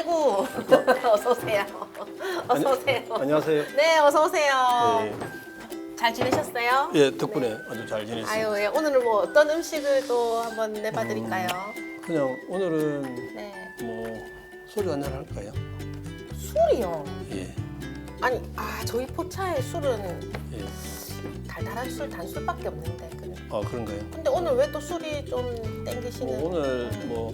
아이고 어서 오세요. 어서 오세요. 안녕하세요. 네, 어서 오세요. 예, 잘 지내셨어요? 예, 덕분에 아주 잘 지냈습니다. 아유, 예. 오늘은 뭐 어떤 음식을 또 한번 내봐드릴까요? 그냥 오늘은 네. 뭐 소주 한잔 할까요? 술이요. 예, 아니, 저희 포차에 술은 예. 달달한 술, 단술밖에 없는데. 아 그런가요? 근데 오늘 왜 또 술이 좀 땡기시는? 뭐 오늘 뭐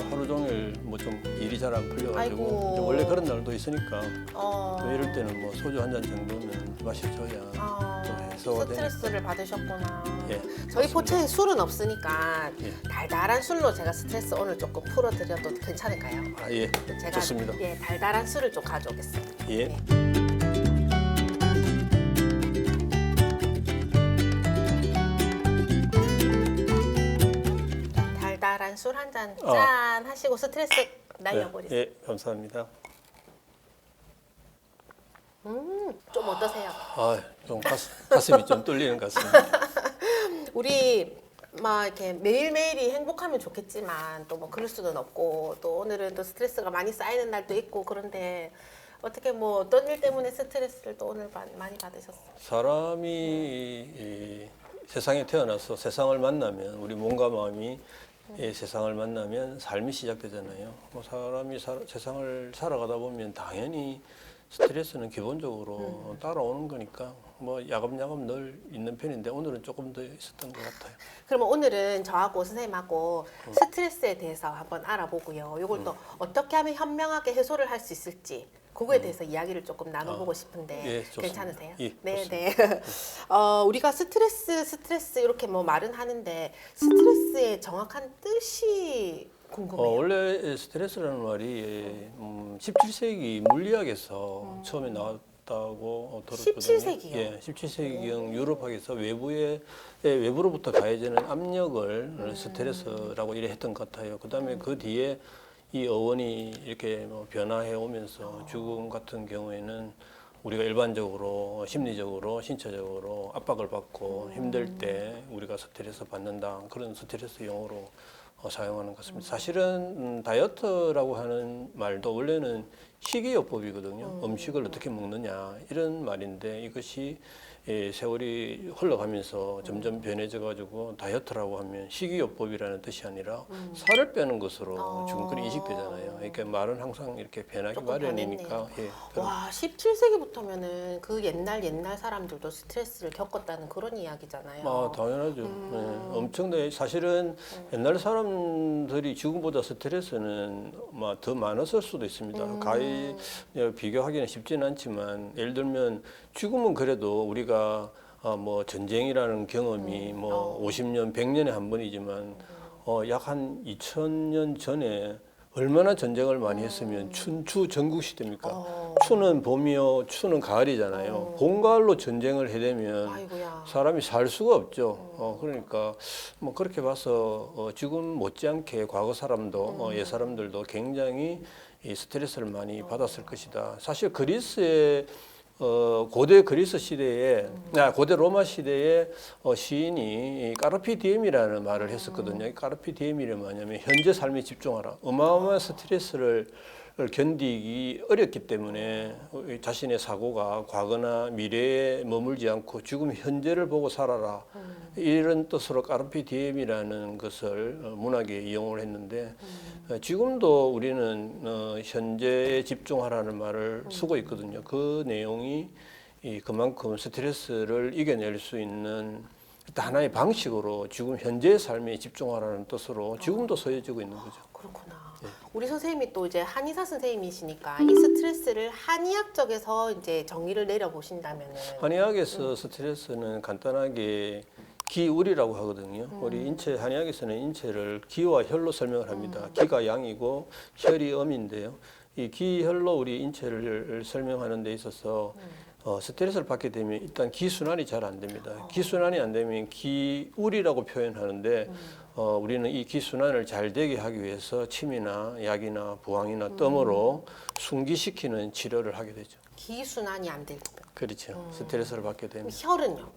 하루 종일 뭐 좀 일이 잘 안 풀려가지고 아이고. 이제 원래 그런 날도 있으니까 어. 이럴 때는 뭐 소주 한 잔 정도는 마셔줘야 또 해소가 되니까. 스트레스를 받으셨구나. 예, 저희 포차에 술은 없으니까 예. 달달한 술로 제가 스트레스 오늘 조금 풀어드려도 괜찮을까요? 아 예, 제가 좋습니다. 예, 달달한 술을 좀 가져오겠습니다. 예. 네. 달달한 술 한 잔 짠 하시고 스트레스 날려버리세요. 예, 감사합니다. 좀 어떠세요? 아, 좀 가슴이 좀 뚫리는 것 같습니다. 우리 막 이렇게 매일매일이 행복하면 좋겠지만 또 뭐 그럴 수는 없고 또 오늘은 또 스트레스가 많이 쌓이는 날도 있고 그런데 어떻게 뭐 어떤 일 때문에 스트레스를 또 오늘 많이 받으셨어요? 사람이 이 세상에 태어나서 세상을 만나면 우리 몸과 마음이 이 세상을 만나면 삶이 시작되잖아요. 뭐 사람이 세상을 살아가다 보면 당연히 스트레스는 기본적으로 따라오는 거니까 뭐 야금야금 늘 있는 편인데 오늘은 조금 더 있었던 것 같아요. 그러면 오늘은 저하고 선생님하고 스트레스에 대해서 한번 알아보고요. 이걸 또 어떻게 하면 현명하게 해소를 할 수 있을지 그거에 대해서 이야기를 조금 나눠보고 싶은데 예, 좋습니다. 괜찮으세요? 예, 네, 좋습니다. 네. 우리가 스트레스 이렇게 뭐 말은 하는데 스트레스의 정확한 뜻이 궁금해요. 원래 스트레스라는 말이 17세기 물리학에서 처음에 나왔다고 들었거든요. 17세기요? 예, 17세기경 유럽학에서 외부로부터 가해지는 압력을 스트레스라고 이래 했던 것 같아요. 그다음에 그 뒤에 이 어원이 이렇게 뭐 변화해 오면서 죽음 같은 경우에는 우리가 일반적으로 심리적으로 신체적으로 압박을 받고 힘들 때 우리가 스트레스 받는다 그런 스트레스 용어로 사용하는 것 같습니다. 사실은 다이어트라고 하는 말도 원래는 식이요법이거든요. 음식을 어떻게 먹느냐 이런 말인데 이것이 세월이 흘러가면서 점점 변해져 가지고 다이어트라고 하면 식이요법이라는 뜻이 아니라 살을 빼는 것으로 지금 그렇게 인식되잖아요. 그러니까 말은 항상 이렇게 변하기 조금 마련이니까. 예, 와, 17세기부터면은 그 옛날 사람들도 스트레스를 겪었다는 그런 이야기잖아요. 당연하죠. 네, 엄청나게 사실은 옛날 사람들이 지금보다 스트레스는 더 많았을 수도 있습니다. 가히 비교하기는 쉽지는 않지만 예를 들면 지금은 그래도 우리가 뭐 전쟁이라는 경험이 뭐 50년, 100년에 한 번이지만 약 한 2000년 전에 얼마나 전쟁을 많이 했으면 춘추 전국시대입니까? 추는 봄이요, 추는 가을이잖아요. 봄, 가을로 전쟁을 해대면 아이고야. 사람이 살 수가 없죠. 그러니까 뭐 그렇게 봐서 지금 못지않게 과거 사람도 옛 사람들도 굉장히 이 스트레스를 많이 받았을 것이다. 사실 그리스의 고대 그리스 시대에, 고대 로마 시대에 시인이 까르페 디엠이라는 말을 했었거든요. 이 까르페 디엠이 뭐냐면 현재 삶에 집중하라. 어마어마한 스트레스를 견디기 어렵기 때문에 자신의 사고가 과거나 미래에 머물지 않고 지금 현재를 보고 살아라. 이런 뜻으로 까르페 디엠이라는 것을 문학에 이용을 했는데 지금도 우리는 현재에 집중하라는 말을 쓰고 있거든요. 그 내용이 그만큼 스트레스를 이겨낼 수 있는 하나의 방식으로 지금 현재의 삶에 집중하라는 뜻으로 지금도 쓰여지고 있는 거죠. 그렇구나. 예. 우리 선생님이 또 이제 한의사 선생님이시니까 이 스트레스를 한의학 쪽에서 이제 정의를 내려 보신다면은 한의학에서 스트레스는 간단하게 기울이라고 하거든요. 우리 인체 한의학에서는 인체를 기와 혈로 설명을 합니다. 기가 양이고 혈이 음인데요. 이 기혈로 우리 인체를 설명하는 데 있어서 스트레스를 받게 되면 일단 기순환이 잘 안 됩니다. 기순환이 안 되면 기울이라고 표현하는데 우리는 이 기순환을 잘 되게 하기 위해서 침이나 약이나 부항이나 뜸으로 순기시키는 치료를 하게 되죠. 기순환이 안 될 때. 그렇죠. 스트레스를 받게 되면. 혈은요?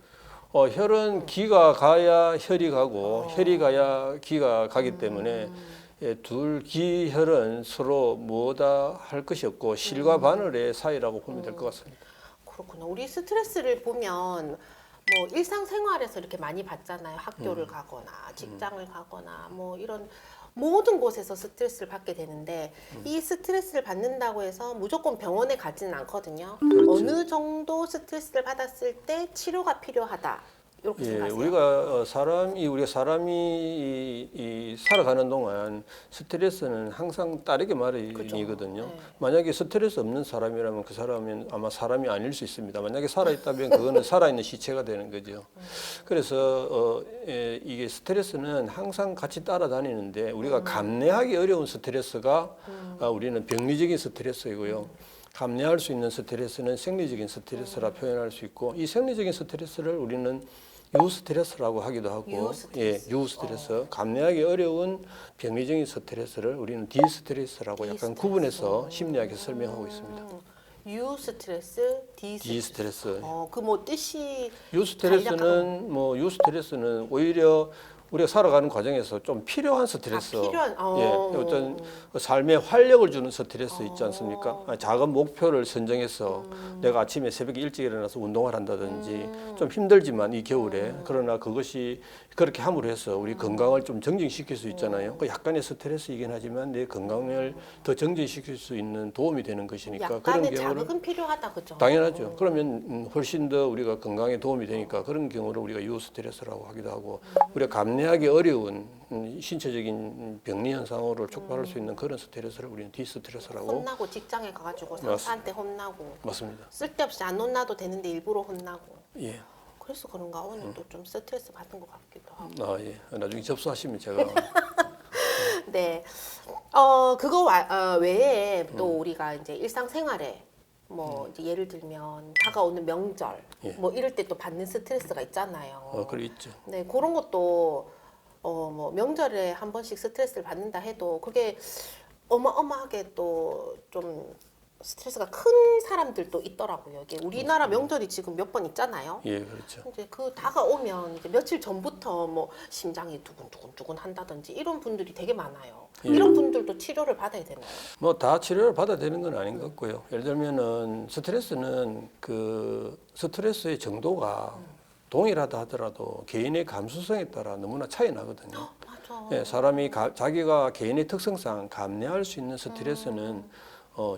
혈은 기가 가야 혈이 가고 혈이 가야 기가 가기 때문에 둘 기혈은 서로 뭐다 할 것이 없고 실과 바늘의 사이라고 보면 될 것 같습니다. 그렇구나. 우리 스트레스를 보면 뭐 일상생활에서 이렇게 많이 받잖아요. 학교를 가거나 직장을 가거나 뭐 이런 모든 곳에서 스트레스를 받게 되는데 이 스트레스를 받는다고 해서 무조건 병원에 가지는 않거든요. 그렇죠. 어느 정도 스트레스를 받았을 때 치료가 필요하다. 이렇게 예, 생각하세요? 우리가 사람이 이 살아가는 동안 스트레스는 항상 따르게 마련이거든요. 네. 만약에 스트레스 없는 사람이라면 그 사람은 아마 사람이 아닐 수 있습니다. 만약에 살아있다면 그거는 살아있는 시체가 되는 거죠. 그래서 이게 스트레스는 항상 같이 따라다니는데 우리가 감내하기 어려운 스트레스가 우리는 병리적인 스트레스이고요. 감내할 수 있는 스트레스는 생리적인 스트레스라 표현할 수 있고 이 생리적인 스트레스를 우리는 유스트레스라고 하기도 하고 유스트레스. 유스트레스 감내하기 어려운 병리적인 스트레스를 우리는 디스트레스라고 약간 디스트레스. 구분해서 심리학에서 설명하고 있습니다. 유 스트레스, 디스트레스. 그 뭐 뜻이 유스트레스는 오히려 우리가 살아가는 과정에서 좀 필요한 스트레스, 필요한, 어떤 삶에 활력을 주는 스트레스 있지 않습니까? 작은 목표를 선정해서 내가 아침에 새벽에 일찍 일어나서 운동을 한다든지 좀 힘들지만 이 겨울에 그러나 그것이 그렇게 함으로 해서 우리 건강을 좀 정진시킬 수 있잖아요. 그 약간의 스트레스이긴 하지만 내 건강을 더 정진시킬 수 있는 도움이 되는 것이니까 그런 약간의 경우는 자극은 필요하다, 그죠? 당연하죠. 그러면 훨씬 더 우리가 건강에 도움이 되니까 그런 경우를 우리가 유스트레스라고 하기도 하고 우리가 감내하기 어려운 신체적인 병리 현상으로 촉발할 수 있는 그런 스트레스를 우리는 디스트레스라고. 혼나고 직장에 가가지고 상사한테 혼나고 맞습니다. 쓸데없이 안 혼나도 되는데 일부러 혼나고 예. 그래서 그런가 오늘 또 좀 스트레스 받은 것 같기도 하고. 예. 나중에 접수하시면 제가 네. 그거 외에 또 우리가 이제 일상생활에 뭐 이제 예를 들면 다가오는 명절 예. 뭐 이럴 때 또 받는 스트레스가 있잖아요. 그래 있죠. 네, 그런 것도 뭐 명절에 한 번씩 스트레스를 받는다 해도 그게 어마어마하게 또 좀 스트레스가 큰 사람들도 있더라고요. 이게 우리나라 명절이 지금 몇 번 있잖아요. 예, 그렇죠. 이제 그 다가오면 이제 며칠 전부터 뭐 심장이 두근두근 한다든지 이런 분들이 되게 많아요. 예. 이런 분들도 치료를 받아야 되나요? 뭐 다 치료를 받아야 되는 건 아닌 것 같고요. 예를 들면은 스트레스는 그 스트레스의 정도가 동일하다 하더라도 개인의 감수성에 따라 너무나 차이 나거든요. 맞아. 예, 사람이 자기가 개인의 특성상 감내할 수 있는 스트레스는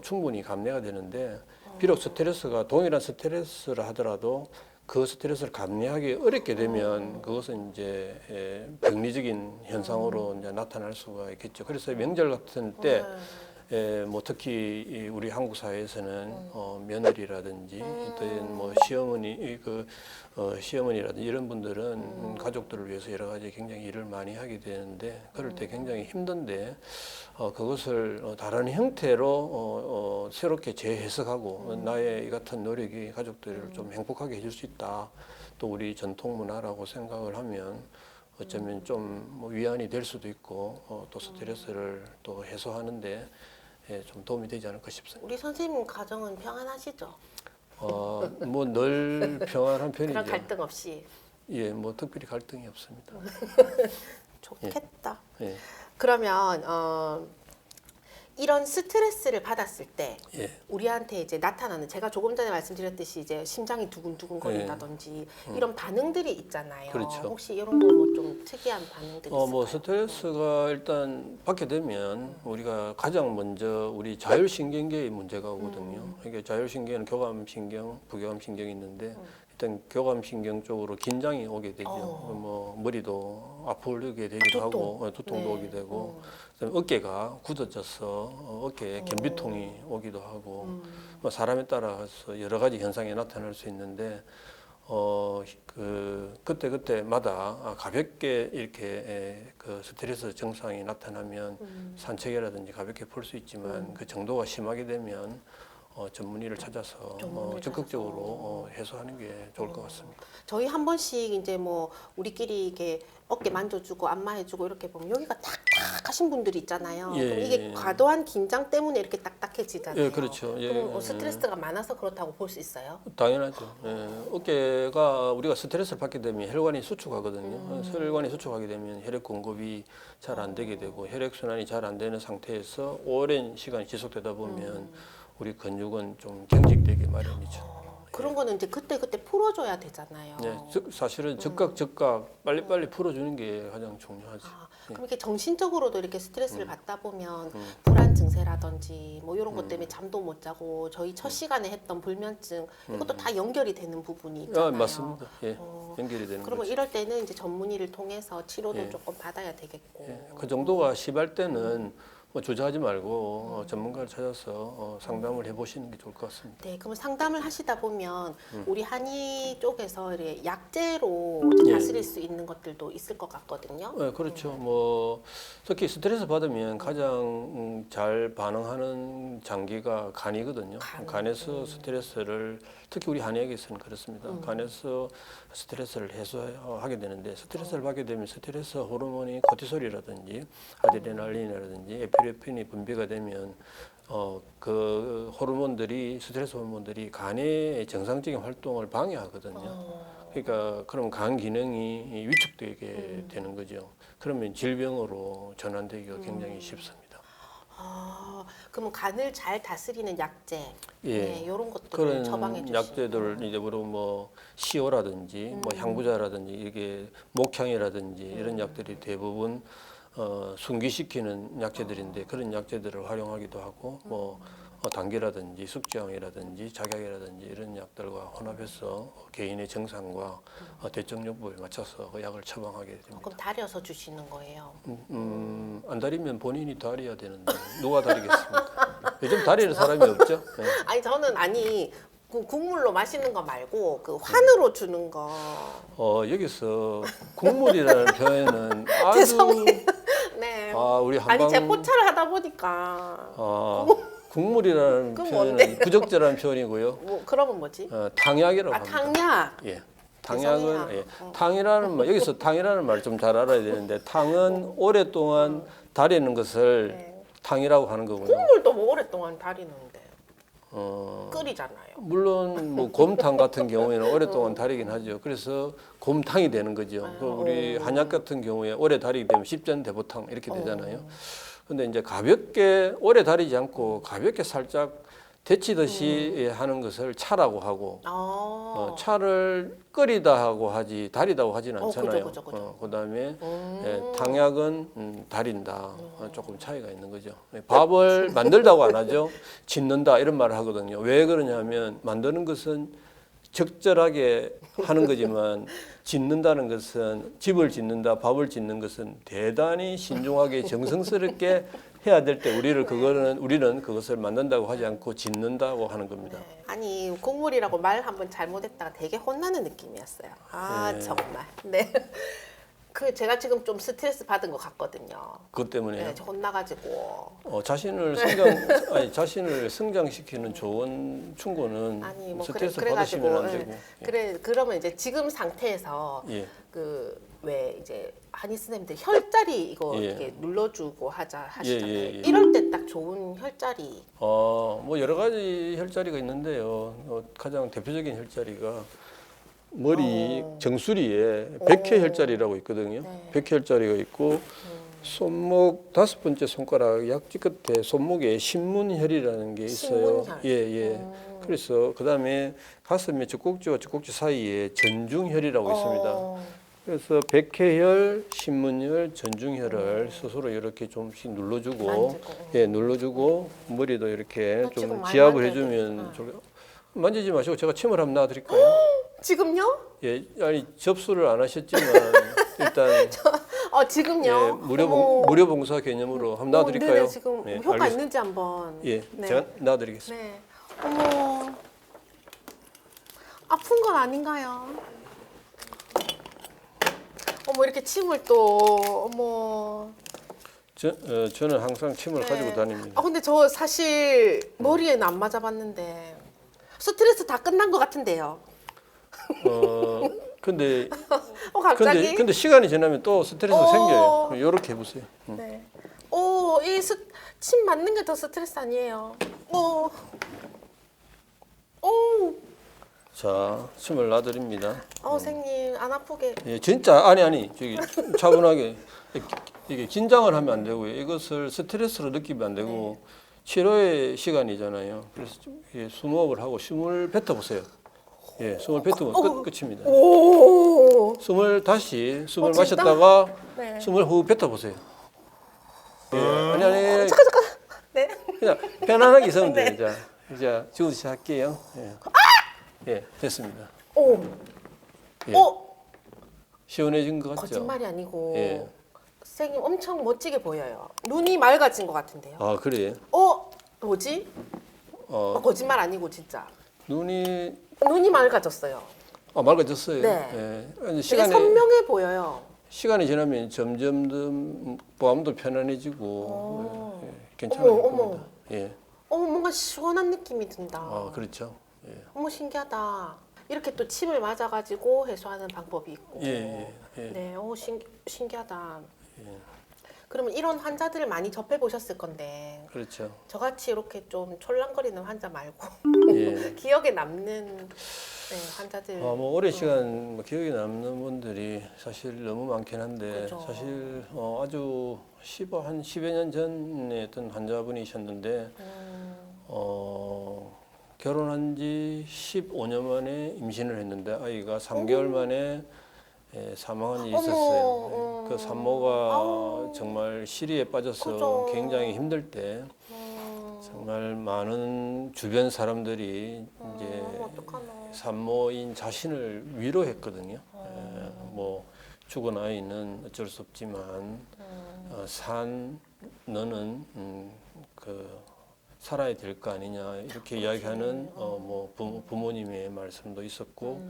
충분히 감내가 되는데 비록 스트레스가 동일한 스트레스라 하더라도 그 스트레스를 감내하기 어렵게 되면 그것은 이제 병리적인 현상으로 이제 나타날 수가 있겠죠. 그래서 명절 같은 때 뭐 특히 우리 한국 사회에서는 며느리라든지 또는 뭐 시어머니라든지 이런 분들은 가족들을 위해서 여러 가지 굉장히 일을 많이 하게 되는데 그럴 때 굉장히 힘든데 그것을 다른 형태로 새롭게 재해석하고 나의 이 같은 노력이 가족들을 좀 행복하게 해줄 수 있다. 또 우리 전통 문화라고 생각을 하면 어쩌면 좀뭐 위안이 될 수도 있고 또 스트레스를 또 해소하는데 좀 도움이 되지 않을까 싶습니다. 우리 선생님 가정은 평안하시죠? 뭐 늘 평안한 편이죠. 그런 갈등 없이. 예, 뭐 특별히 갈등이 없습니다. 좋겠다. 예. 그러면 이런 스트레스를 받았을 때 예. 우리한테 이제 나타나는 제가 조금 전에 말씀드렸듯이 이제 심장이 두근두근 거린다든지 이런 반응들이 있잖아요. 그렇죠. 혹시 이런 거 뭐 좀 특이한 반응들이 있을까요? 뭐 스트레스가 일단 받게 되면 우리가 가장 먼저 우리 자율신경계의 문제가 오거든요. 이게 자율신경은 교감신경, 부교감신경이 있는데 일단 교감신경 쪽으로 긴장이 오게 되죠. 뭐 머리도 아프게 되기도 하고 두통도 오게 되고 그다음에 어깨가 굳어져서 어깨에 견비통이 오기도 하고 뭐 사람에 따라서 여러 가지 현상이 나타날 수 있는데 그때마다 가볍게 이렇게 그 스트레스 증상이 나타나면 산책이라든지 가볍게 풀 수 있지만 그 정도가 심하게 되면 전문의를 찾아서 전문의를 적극적으로 해소하는 게 좋을 것 같습니다. 저희 한 번씩 이제 뭐 우리끼리 이렇게 어깨 만져주고 안마해주고 이렇게 보면 여기가 딱딱하신 분들이 있잖아요. 예, 그럼 이게 예. 과도한 긴장 때문에 이렇게 딱딱해지잖아요. 예, 그렇죠. 예, 그럼 예. 스트레스가 많아서 그렇다고 볼 수 있어요? 당연하죠. 어깨가 우리가 스트레스를 받게 되면 혈관이 수축하거든요. 혈관이 수축하게 되면 혈액 공급이 잘 안 되게 되고 혈액 순환이 잘 안 되는 상태에서 오랜 시간이 지속되다 보면 우리 근육은 좀 경직되기 마련이죠. 그런 거는 이제 그때 풀어줘야 되잖아요. 네, 사실은 즉각 빨리빨리 풀어주는 게 가장 중요하죠. 그럼 이렇게 정신적으로도 이렇게 스트레스를 받다 보면 불안 증세라든지 뭐 이런 것 때문에 잠도 못 자고 저희 첫 시간에 했던 불면증 이것도 다 연결이 되는 부분이 있잖아요. 맞습니다. 예, 연결이 되는 그러면 거죠. 이럴 때는 이제 전문의를 통해서 치료도 예. 조금 받아야 되겠고. 예, 그 정도가 심할 때는 뭐 주저하지 말고 전문가를 찾아서 상담을 해보시는 게 좋을 것 같습니다. 네, 그럼 상담을 하시다 보면 우리 한의 쪽에서 이렇게 약제로 예. 다스릴 수 있는 것들도 있을 것 같거든요. 네, 그렇죠. 뭐 특히 스트레스 받으면 가장 잘 반응하는 장기가 간이거든요. 간에서 스트레스를 특히 우리 한의학에서는 그렇습니다. 간에서 스트레스를 해소하게 되는데 스트레스를 받게 되면 스트레스 호르몬이 코티솔이라든지 아드레날린이라든지 에피네프린이 분비가 되면 그 호르몬들이 스트레스 호르몬들이 간의 정상적인 활동을 방해하거든요. 그러니까 그럼 간 기능이 위축되게 되는 거죠. 그러면 질병으로 전환되기가 굉장히 쉽습니다. 그러면 간을 잘 다스리는 약제, 예. 네, 이런 것들을 그런 처방해 주시는 약제들 이제 뭐 시오라든지 뭐 향부자라든지 이게 목향이라든지 이런 약들이 대부분 순기시키는 약제들인데 그런 약제들을 활용하기도 하고 뭐 당귀라든지 숙주향이라든지 작약이라든지 이런 약들과 혼합해서 개인의 정상과 대증요법에 맞춰서 그 약을 처방하게 됩니다. 그럼 달여서 주시는 거예요. 안 다리면 본인이 다려야 되는데 누가 다리겠습니까? 요즘 다리는 사람이 없죠. 네. 아니 저는 그 국물로 마시는 거 말고 그 환으로 주는 거. 여기서 국물이라는 표현은 아주 죄송해요. 네. 우리 아니 한방 제 포차를 하다 보니까 국물이라는 그건 표현은 뭔데? 부적절한 표현이고요. 뭐 그러면 뭐지? 탕약이라고 아 합니다. 탕약. 예. 탕약은 죄송해요. 탕이라는 말 여기서 탕이라는 말 좀 잘 알아야 되는데 탕은 오랫동안 다리는 것을 네. 탕이라고 하는 거고요. 국물도 뭐 오랫동안 다리는데 끓이잖아요. 물론 뭐 곰탕 같은 경우에는 오랫동안 다리긴 하죠. 그래서 곰탕이 되는 거죠. 그 우리 한약 같은 경우에 오래 다리게 되면 십전대보탕 이렇게 되잖아요. 근데 이제 가볍게 오래 다리지 않고 가볍게 살짝 데치듯이 하는 것을 차라고 하고 차를 끓이다 하고 하지 다리다고 하지는 않잖아요. 그죠. 그다음에 탕약은 다린다. 조금 차이가 있는 거죠. 밥을 만들다고 안 하죠. 짓는다 이런 말을 하거든요. 왜 그러냐면 만드는 것은 적절하게 하는 거지만 짓는다는 것은 집을 짓는다, 밥을 짓는 것은 대단히 신중하게 정성스럽게 해야 될 때 우리는 그것을 만든다고 하지 않고 짓는다고 하는 겁니다. 네. 아니 국물이라고 말 한번 잘못했다가 되게 혼나는 느낌이었어요. 네. 정말. 네. 그 제가 지금 좀 스트레스 받은 것 같거든요. 그것 때문에 네, 저 혼나가지고. 자신을 성장시키는 좋은 충고는 아니 뭐 스트레스 그래가지고 받으시면 안 되고. 그러면 이제 지금 상태에서 예. 그 왜 이제 한의 선생님들 혈자리 이거 예. 이렇게 눌러주고 하시잖아요. 예. 이럴 때 딱 좋은 혈자리. 뭐 여러 가지 혈자리가 있는데요. 가장 대표적인 혈자리가 머리 정수리에 백회 혈자리라고 있거든요. 네. 백회 혈자리가 있고 손목 5번째 손가락 약지 끝에 손목에 신문혈이라는 게 있어요. 신문혈. 예. 그래서 그다음에 가슴에 젖꼭지와 젖꼭지 사이에 전중혈이라고 있습니다. 그래서 백회혈, 신문혈, 전중혈을 스스로 이렇게 좀씩 눌러주고, 눌러주고 머리도 이렇게 지금 좀 많이 지압을 만져야 해주면 만지지 마시고 제가 침을 한번 놔드릴까요? 지금요? 예, 아니 접수를 안 하셨지만 일단 지금요? 예, 무료 봉사 개념으로 한번 놔드릴까요? 네네, 지금 예, 효과 알겠습니다. 있는지 한번. 예, 네. 제가 놔드리겠습니다. 네. 어머, 아픈 건 아닌가요? 어머 이렇게 침을 또 어머. 저는 항상 침을 네. 가지고 다닙니다. 아 근데 저 사실 머리에는 안 맞아봤는데 스트레스 다 끝난 것 같은데요. 근데 갑자기? 근데 시간이 지나면 또 스트레스가 어. 생겨요. 이렇게 해보세요. 네. 침 맞는 게 더 스트레스 아니에요. 자, 침을 놔드립니다. 선생님 안 아프게. 예, 진짜 아니 저기 차분하게 이게 긴장을 하면 안 되고요. 이것을 스트레스로 느끼면 안 되고 치료의 시간이잖아요. 그래서 좀 숨호흡을 하고 숨을 뱉어보세요. 예, 숨을 뱉으면 끝입니다. 오. 숨을 진짜? 마셨다가 네. 숨을 후 뱉어보세요. 예, 아니. 잠깐. 네. 그냥 편안하게 있으면 돼요. 자, 이제 지금 시작할게요. 예, 됐습니다. 오. 예. 오. 시원해진 것 같죠? 거짓말이 아니고 예. 선생님 엄청 멋지게 보여요. 눈이 맑아진 것 같은데요. 아, 그래요? 뭐지? 어, 거짓말 아니고 진짜 눈이 눈이 맑아졌어요. 맑아졌어요. 네. 예. 이제 되게 시간이 선명해 보여요. 시간이 지나면 점점 마음도 편안해지고 괜찮을 어머, 겁니다. 예. 뭔가 시원한 느낌이 든다. 아, 그렇죠. 예. 어머 신기하다. 이렇게 또 침을 맞아가지고 해소하는 방법이 있고. 예. 네, 신기하다. 그러면 이런 환자들을 많이 접해 보셨을 건데 그렇죠. 저같이 이렇게 좀 촐랑거리는 환자 말고 예. 기억에 남는 환자들. 뭐 오랜 시간 기억에 남는 분들이 사실 너무 많긴 한데 그죠. 사실 아주 한 10여 년 전에 어떤 환자분이셨는데 결혼한 지 15년 만에 임신을 했는데 아이가 3개월 만에 사망한 일이 있었어요. 그 산모가 정말 시리에 빠져서 그죠. 굉장히 힘들 때 정말 많은 주변 사람들이 이제 어떡하나. 산모인 자신을 위로했거든요. 뭐 죽은 아이는 어쩔 수 없지만 너는 살아야 될 거 아니냐 이렇게 이야기하는 뭐 부모님의 말씀도 있었고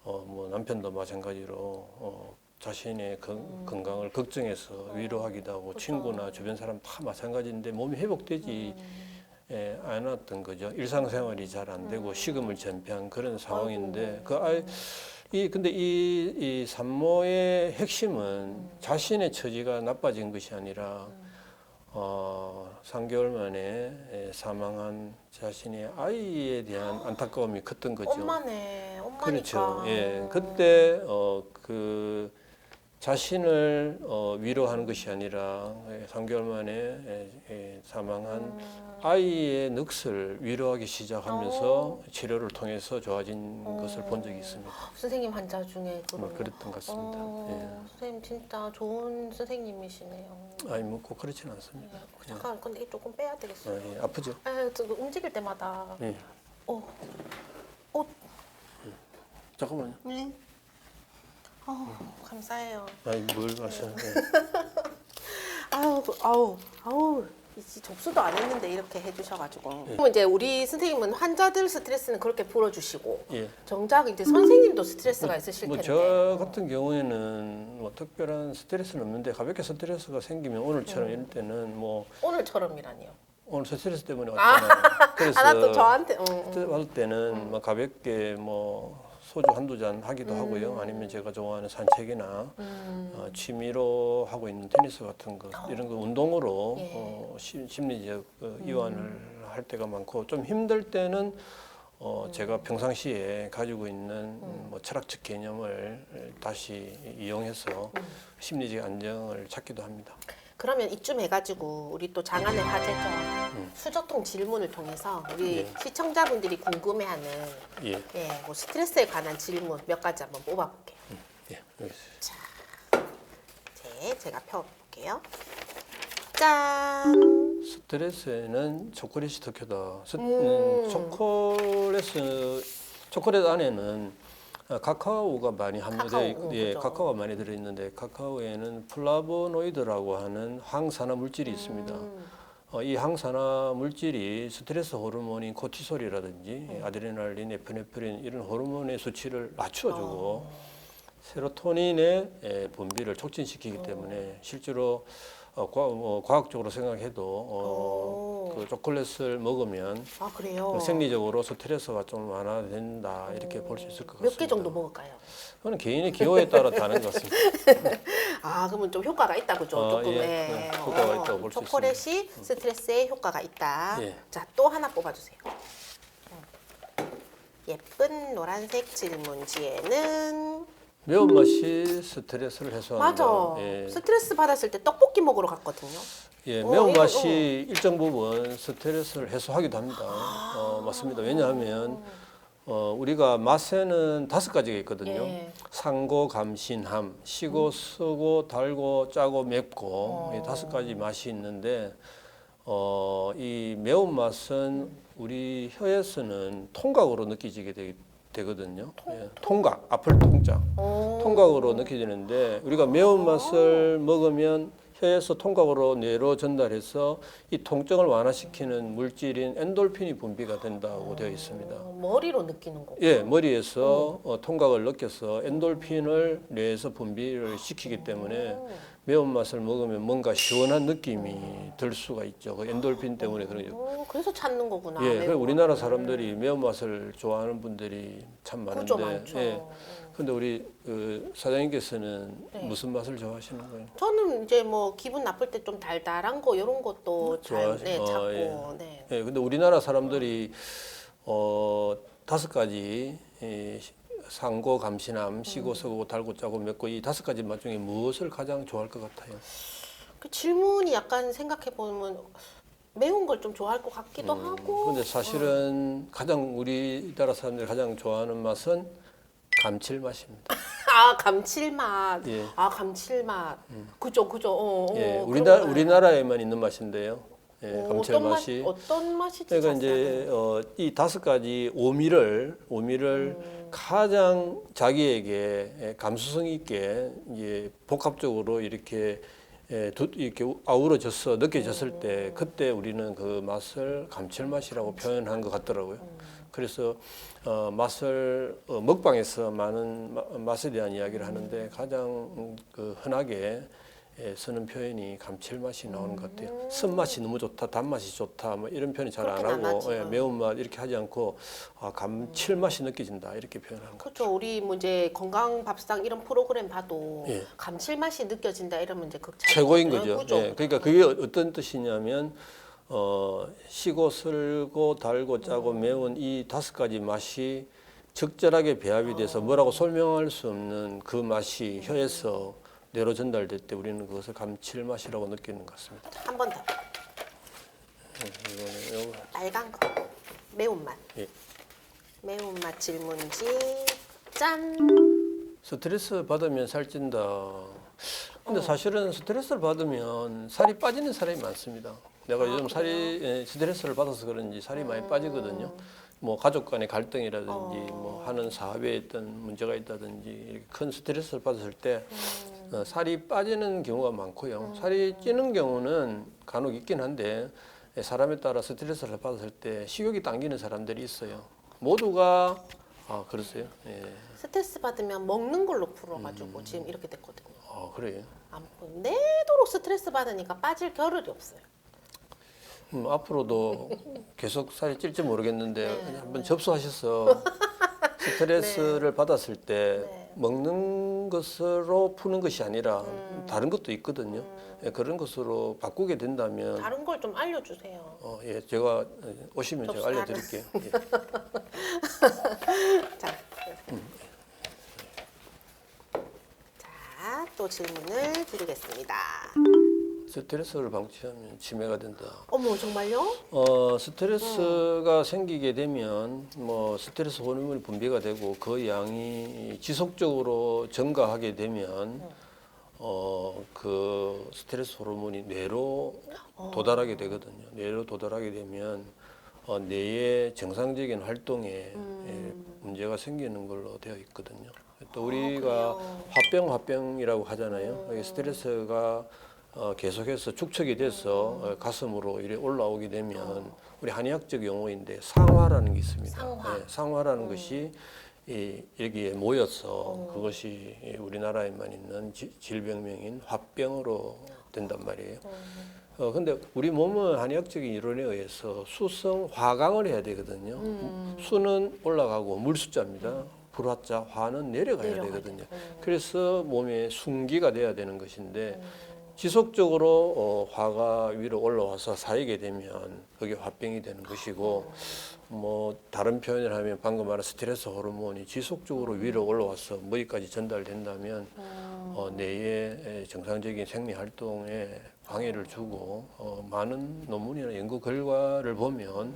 뭐 남편도 마찬가지로 자신의 건강을 걱정해서 위로하기도 하고 그렇죠. 친구나 주변 사람 다 마찬가지인데 몸이 회복되지 않았던 거죠. 일상생활이 잘 안 되고 식음을 전폐한 그런 상황인데 근데 이 산모의 핵심은 자신의 처지가 나빠진 것이 아니라 3개월 만에 사망한 자신의 아이에 대한 안타까움이 컸던 거죠. 엄마니까. 그렇죠. 예, 그때 그 자신을 위로하는 것이 아니라 3개월 만에 사망한 아이의 넋을 위로하기 시작하면서 치료를 통해서 좋아진 것을 본 적이 있습니다. 선생님 환자 중에 그랬던 것 같습니다. 예. 선생님 진짜 좋은 선생님이시네요. 아니 뭐 꼭 그렇지는 않습니다. 잠깐 근데 조금 빼야 되겠어요. 예, 아프죠? 저 움직일 때마다. 예. 잠깐만요. 네. 감사해요. 아니 뭘 마셔? 예. 아우, 이제 접수도 안 했는데 이렇게 해주셔가지고. 그럼 이제 우리 선생님은 환자들 스트레스는 그렇게 풀어주시고, 예. 정작 이제 선생님도 스트레스가 있으실 텐데. 저 같은 경우에는 뭐 특별한 스트레스는 없는데 가볍게 스트레스가 생기면 오늘처럼 이럴 때는 뭐 오늘처럼이라니요. 오늘 스트레스 때문에 왔잖아요. 그래서 나 또 저한테. 스트레스 받을 때는 뭐 가볍게 뭐 소주 한두 잔 하기도 하고요. 아니면 제가 좋아하는 산책이나 취미로 하고 있는 테니스 같은 거 이런 거 운동으로 심리적 이완을 할 때가 많고 좀 힘들 때는 제가 평상시에 가지고 있는 뭐 철학적 개념을 다시 이용해서 심리적 안정을 찾기도 합니다. 그러면 이쯤 해가지고 우리 또 장안의 화제죠. 수저통 질문을 통해서 우리 시청자분들이 궁금해하는 뭐 스트레스에 관한 질문 몇 가지 한번 뽑아볼게요. 예, 알겠습니다. 자, 제가 펴볼게요. 짠. 스트레스에는 초콜릿이 더 크다. 초콜릿 안에는 카카오가 많이 함유되어 있고, 그렇죠. 카카오가 많이 들어있는데 카카오에는 플라보노이드라고 하는 항산화 물질이 있습니다. 이 항산화 물질이 스트레스 호르몬인 코티솔이라든지 아드레날린, 에피네프린 이런 호르몬의 수치를 낮춰주고 세로토닌의 분비를 촉진시키기 때문에 실제로 과학적으로 생각해도 그 초콜릿을 먹으면 아 그래요? 생리적으로 스트레스가 좀 완화된다 이렇게 볼 수 있을 것 같습니다. 몇 개 정도 먹을까요? 그건 개인의 기호에 따라 다른 것 같습니다. 아 그러면 좀 효과가 있다 그죠? 조금 예, 효과가 있다고 볼수 초콜릿이 스트레스에 효과가 있다. 예. 자 또 하나 뽑아주세요. 예쁜 노란색 질문지에는 매운맛이 스트레스를 해소한다. 맞아. 예. 스트레스 받았을 때 떡볶이 먹으러 갔거든요. 예, 어, 매운맛이 일정 부분 스트레스를 해소하기도 합니다. 맞습니다. 왜냐하면 우리가 맛에는 5가지가 있거든요. 예. 상고, 감신함, 시고, 쓰고, 달고, 짜고, 맵고 이 5가지 맛이 있는데 이 매운맛은 우리 혀에서는 통각으로 느껴지게 되거든요. 통각, 앞을 통자. 통각으로 느껴지는데 우리가 매운맛을 먹으면 혀에서 통각으로 뇌로 전달해서 이 통증을 완화시키는 물질인 엔돌핀이 분비가 된다고 되어 있습니다. 머리로 느끼는 거. 예, 머리에서 통각을 느껴서 엔돌핀을 뇌에서 분비를 시키기 때문에 매운맛을 먹으면 뭔가 시원한 느낌이 들 수가 있죠. 그 엔돌핀 때문에 그런 거죠. 그래서 찾는 거구나. 예, 매운 그 우리나라 거를. 사람들이 매운맛을 좋아하는 분들이 참 그죠, 많은데, 많죠. 예. 근데 우리 사장님께서는 네. 무슨 맛을 좋아하시는 거예요? 저는 이제 뭐 기분 나쁠 때 좀 달달한 거 이런 것도 잘 찾고. 예. 네. 예, 근데 우리나라 사람들이 5가지 상고, 감신함, 시고, 서고, 달고, 짜고, 맵고 이 5가지 맛 중에 무엇을 가장 좋아할 것 같아요? 그 질문이 약간 생각해 보면 매운 걸 좀 좋아할 것 같기도 하고. 근데 사실은 가장 우리나라 사람들이 가장 좋아하는 맛은 감칠맛입니다. 아 감칠맛. 예. 아 감칠맛. 그죠 그죠. 예, 그런 거. 우리나라에만 있는 맛인데요. 예, 감칠맛이. 어떤 맛이지? 그러니까 이제 이 5가지 오미를 가장 자기에게 감수성 있게 이제 복합적으로 이렇게 이렇게 아우러져서 느껴졌을 때 그때 우리는 그 맛을 감칠맛이라고 표현한 것 같더라고요. 그래서 맛을 먹방에서 많은 맛에 대한 이야기를 하는데 가장 그 흔하게 쓰는 표현이 감칠맛이 나오는 것 같아요. 쓴맛이 너무 좋다, 단맛이 좋다, 뭐 이런 표현 잘 안 그렇게 안 하고 하지. 매운맛 이렇게 하지 않고 감칠맛이 느껴진다 이렇게 표현하는 거. 그렇죠. 우리 뭐 이제 건강 밥상 이런 프로그램 봐도 예. 감칠맛이 느껴진다 이러면 이제 최고인 극찬이거든요. 거죠. 그죠? 예, 그러니까 그게 어떤 뜻이냐면 시고 쓸고 달고 짜고 매운 이 5가지 맛이 적절하게 배합이 돼서 뭐라고 설명할 수 없는 그 맛이 혀에서 뇌로 전달될 때 우리는 그것을 감칠맛이라고 느끼는 것 같습니다. 한 번 더. 이거는 요거. 빨간 거. 매운맛. 예. 매운맛 질문지. 짠. 스트레스 받으면 살찐다. 근데 사실은 스트레스를 받으면 살이 빠지는 사람이 많습니다. 내가 요즘 살이 스트레스를 받아서 그런지 살이 많이 빠지거든요. 뭐 가족 간의 갈등이라든지 뭐 하는 사업에 어떤 문제가 있다든지 이렇게 큰 스트레스를 받았을 때 살이 빠지는 경우가 많고요. 살이 찌는 경우는 간혹 있긴 한데 사람에 따라 스트레스를 받았을 때 식욕이 당기는 사람들이 있어요. 모두가 그러세요? 예. 스트레스 받으면 먹는 걸로 풀어가지고 지금 이렇게 됐거든요. 그래요. 내도록 스트레스 받으니까 빠질 겨를이 없어요. 앞으로도 계속 살이 찔지 모르겠는데 한번 접수하셔서 스트레스를 받았을 때 먹는 것으로 푸는 것이 아니라 다른 것도 있거든요. 예, 그런 것으로 바꾸게 된다면 다른 걸 좀 알려주세요. 예, 제가 오시면 제가 접수하는. 알려드릴게요. 예. 자, 자, 또 질문을 드리겠습니다. 스트레스를 방치하면 치매가 된다. 어머, 정말요? 스트레스가 생기게 되면 뭐 스트레스 호르몬이 분비가 되고 그 양이 지속적으로 증가하게 되면 그 스트레스 호르몬이 뇌로 도달하게 되거든요. 뇌로 도달하게 되면 뇌의 정상적인 활동에 문제가 생기는 걸로 되어 있거든요. 또 우리가 화병이라고 하잖아요. 이게 스트레스가 계속해서 축적이 돼서 가슴으로 이렇게 올라오게 되면 우리 한의학적 용어인데 상화라는 게 있습니다. 상화. 상화라는 것이 여기에 모여서 그것이 우리나라에만 있는 질병명인 화병으로 된단 말이에요. 근데 우리 몸은 한의학적인 이론에 의해서 수성 화강을 해야 되거든요. 수는 올라가고 물 숫자입니다. 불화자, 화는 내려가야 되거든요. 그래서 몸에 순기가 돼야 되는 것인데 지속적으로 화가 위로 올라와서 쌓이게 되면 그게 화병이 되는 것이고 뭐 다른 표현을 하면 방금 말한 스트레스 호르몬이 지속적으로 위로 올라와서 머리까지 전달된다면 뇌의 정상적인 생리 활동에 방해를 주고 많은 논문이나 연구 결과를 보면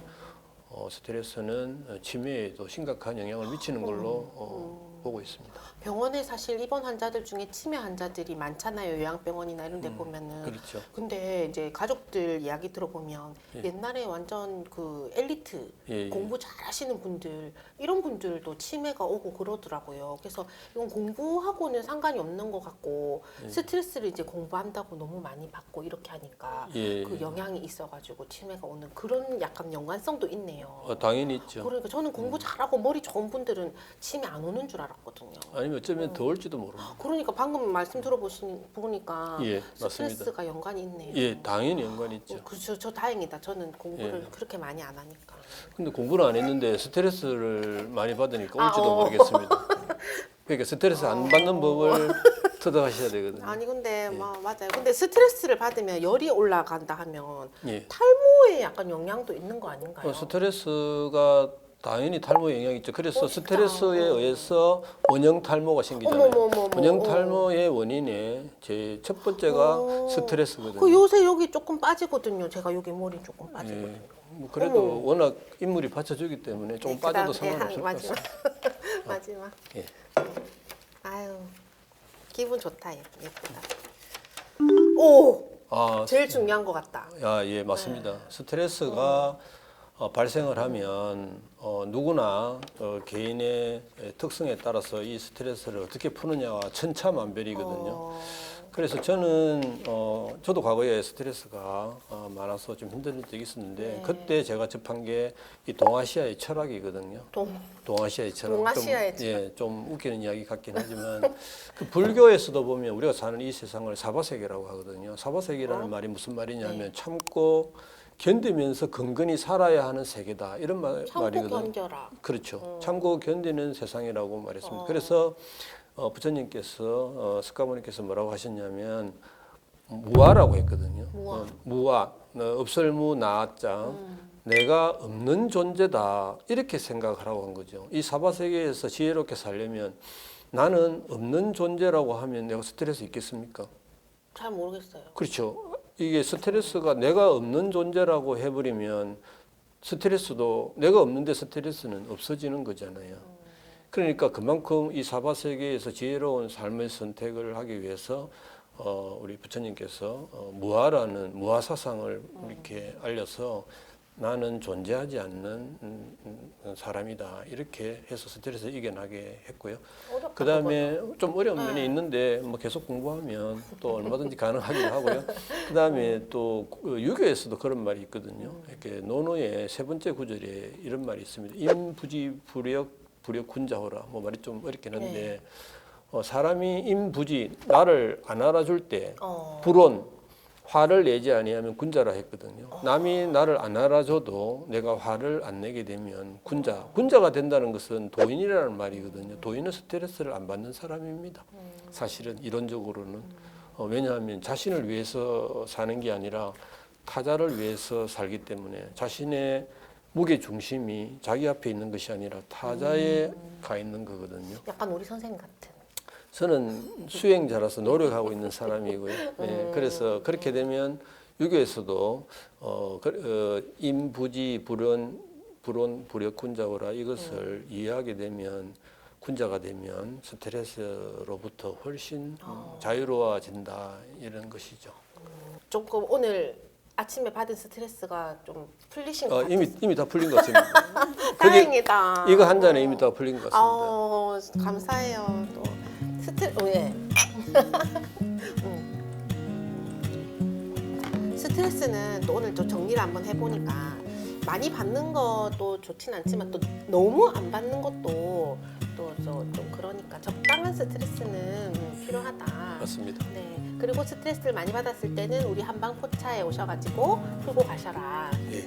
스트레스는 치매에도 심각한 영향을 미치는 걸로 보고 있습니다. 병원에 사실 입원 환자들 중에 치매 환자들이 많잖아요. 요양병원이나 이런 데 보면은. 그렇죠. 근데 이제 가족들 이야기 들어보면 옛날에 완전 그 엘리트 예. 공부 잘하시는 분들 이런 분들도 치매가 오고 그러더라고요. 그래서 이건 공부하고는 상관이 없는 것 같고 스트레스를 이제 공부한다고 너무 많이 받고 이렇게 하니까 예. 그 영향이 있어가지고 치매가 오는 그런 약간 연관성도 있네요. 당연히 있죠. 그러니까 저는 공부 잘하고 머리 좋은 분들은 치매 안 오는 줄 알았거든요. 아니면 어쩌면 더 올지도 모릅니다. 그러니까 방금 말씀 들어보니까 예, 맞습니다. 스트레스가 연관이 있네요. 예, 당연히 연관이 있죠. 그렇죠. 저 다행이다. 저는 공부를 예. 그렇게 많이 안 하니까. 근데 공부를 안 했는데 스트레스를 많이 받으니까 올지도 모르겠습니다. 그러니까 스트레스 안 받는 법을 터득하셔야 되거든요. 아니 근데 맞아요. 근데 스트레스를 받으면 열이 올라간다 하면 예. 탈모에 약간 영향도 있는 거 아닌가요? 스트레스가 당연히 탈모에 영향이 있죠. 그래서 진짜? 스트레스에 의해서 원형 탈모가 생기잖아요. 어머머머머. 원형 탈모의 원인이 제 첫 번째가 스트레스거든요. 그 요새 여기 조금 빠지거든요. 제가 여기 머리 조금 빠지거든요. 예. 뭐 그래도 워낙 인물이 받쳐주기 때문에 조금 네, 빠져도 그다음에 상관없을 것 마지막 같습니다. 마지막. 예. 아유 기분 좋다. 예쁘다. 오 아, 제일 중요한 것 같다. 예, 맞습니다. 스트레스가 발생을 하면 누구나 개인의 특성에 따라서 이 스트레스를 어떻게 푸느냐가 천차만별이거든요. 그래서 저는 저도 과거에 스트레스가 많아서 좀 힘든 적이 있었는데 네. 그때 제가 접한 게 이 동아시아의 철학이거든요. 동아시아의 철학. 동아시아의 좀, 예, 좀 웃기는 이야기 같긴 하지만 그 불교에서도 보면 우리가 사는 이 세상을 사바세계라고 하거든요. 사바세계라는 말이 무슨 말이냐면 네. 참고 견디면서 근근히 살아야 하는 세계다 이런 참고 말이거든요. 견뎌라. 그렇죠. 참고 견디는 세상이라고 말했습니다. 그래서 부처님께서 스카모니께서 뭐라고 하셨냐면 무아라고 했거든요. 무아, 없을무 나자. 내가 없는 존재다 이렇게 생각하라고 한 거죠. 이 사바세계에서 지혜롭게 살려면 나는 없는 존재라고 하면 내가 스트레스 있겠습니까? 잘 모르겠어요. 그렇죠. 이게 스트레스가 내가 없는 존재라고 해버리면 스트레스도 내가 없는데 스트레스는 없어지는 거잖아요. 그러니까 그만큼 이 사바세계에서 지혜로운 삶의 선택을 하기 위해서 우리 부처님께서 무아라는 무아사상을 이렇게 알려서 나는 존재하지 않는 사람이다 이렇게 해서 스트레스를 이겨나게 했고요. 그 다음에 좀 어려운 면이 있는데 뭐 계속 공부하면 또 얼마든지 가능하기도 하고요. 그 다음에 또 유교에서도 그런 말이 있거든요. 이렇게 논어의 세 번째 구절에 이런 말이 있습니다. 임부지 불역 군자호라. 뭐 말이 좀 어렵긴 한데 사람이 임부지 나를 안 알아줄 때 불온 화를 내지 아니하면 군자라 했거든요. 남이 나를 안 알아줘도 내가 화를 안 내게 되면 군자가 된다는 것은 도인이라는 말이거든요. 도인은 스트레스를 안 받는 사람입니다. 사실은 이론적으로는 왜냐하면 자신을 위해서 사는 게 아니라 타자를 위해서 살기 때문에 자신의 무게 중심이 자기 앞에 있는 것이 아니라 타자에 가 있는 거거든요. 약간 우리 선생님 같은. 저는 수행자라서 노력하고 있는 사람이고요. 예, 그래서 그렇게 되면 유교에서도 임부지 불온 불역군자오라 이것을 이해하게 되면 군자가 되면 스트레스로부터 훨씬 자유로워진다 이런 것이죠. 조금 오늘 아침에 받은 스트레스가 좀 풀리신 것 같아요. 이미 다 풀린 것 같습니다. 다행이다. 이거 한 잔에 이미 다 풀린 것 같습니다. 감사해요. 또 예. 스트레스는 또 오늘 또 정리를 한번 해보니까 많이 받는 것도 좋진 않지만 또 너무 안 받는 것도 또 좀 그러니까 적당한 스트레스는 필요하다. 맞습니다. 네. 그리고 스트레스를 많이 받았을 때는 우리 한방포차에 오셔가지고 풀고 가셔라. 예.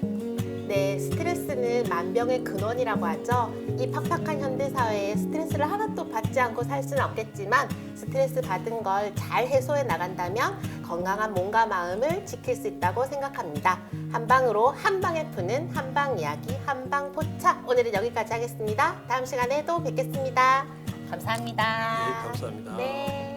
네, 스트레스는 만병의 근원이라고 하죠. 이 팍팍한 현대사회에 스트레스를 하나도 받지 않고 살 수는 없겠지만 스트레스 받은 걸 잘 해소해 나간다면 건강한 몸과 마음을 지킬 수 있다고 생각합니다. 한방으로 한방에 푸는 한방 이야기 한방포차 오늘은 여기까지 하겠습니다. 다음 시간에 또 뵙겠습니다. 감사합니다. 네, 감사합니다. 네.